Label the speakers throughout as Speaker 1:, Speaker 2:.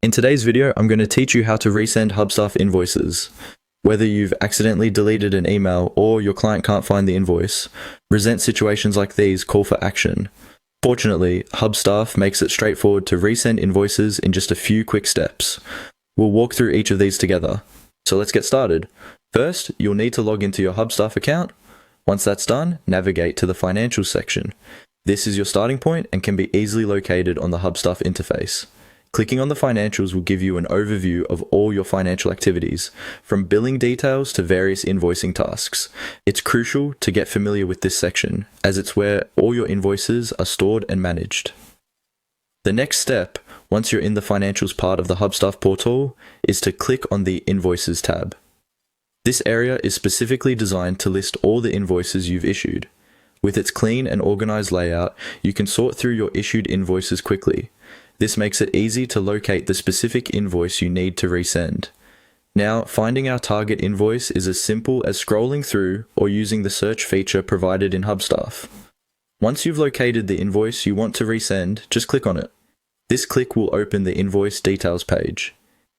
Speaker 1: In today's video, I'm going to teach you how to resend Hubstaff invoices. Whether you've accidentally deleted an email or your client can't find the invoice, resent situations like these call for action. Fortunately, Hubstaff makes it straightforward to resend invoices in just a few quick steps. We'll walk through each of these together. So let's get started. First, you'll need to log into your Hubstaff account. Once that's done, navigate to the Financials section. This is your starting point and can be easily located on the Hubstaff interface. Clicking on the financials will give you an overview of all your financial activities, from billing details to various invoicing tasks. It's crucial to get familiar with this section, as it's where all your invoices are stored and managed. The next step, once you're in the financials part of the Hubstaff portal, is to click on the Invoices tab. This area is specifically designed to list all the invoices you've issued. With its clean and organized layout, you can sort through your issued invoices quickly. This makes it easy to locate the specific invoice you need to resend. Now, finding our target invoice is as simple as scrolling through or using the search feature provided in Hubstaff. Once you've located the invoice you want to resend, just click on it. This click will open the invoice details page.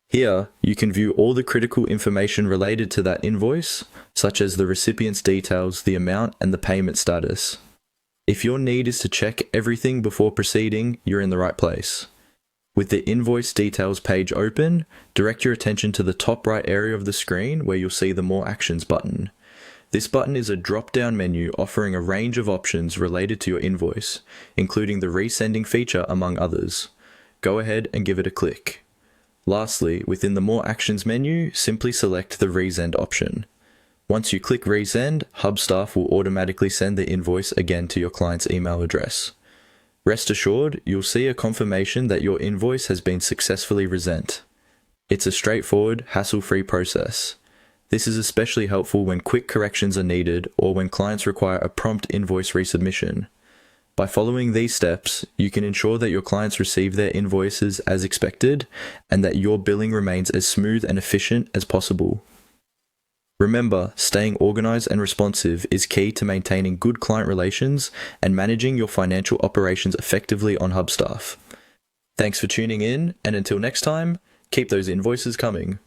Speaker 1: Here, you can view all the critical information related to that invoice, such as the recipient's details, the amount, and the payment status. If your need is to check everything before proceeding, you're in the right place. With the invoice details page open, direct your attention to the top right area of the screen where you'll see the More Actions button. This button is a drop-down menu offering a range of options related to your invoice, including the resending feature among others. Go ahead and give it a click. Lastly, within the More Actions menu, simply select the Resend option. Once you click Resend, Hubstaff will automatically send the invoice again to your client's email address. Rest assured, you'll see a confirmation that your invoice has been successfully resent. It's a straightforward, hassle-free process. This is especially helpful when quick corrections are needed or when clients require a prompt invoice resubmission. By following these steps, you can ensure that your clients receive their invoices as expected and that your billing remains as smooth and efficient as possible. Remember, staying organized and responsive is key to maintaining good client relations and managing your financial operations effectively on Hubstaff. Thanks for tuning in, and until next time, keep those invoices coming.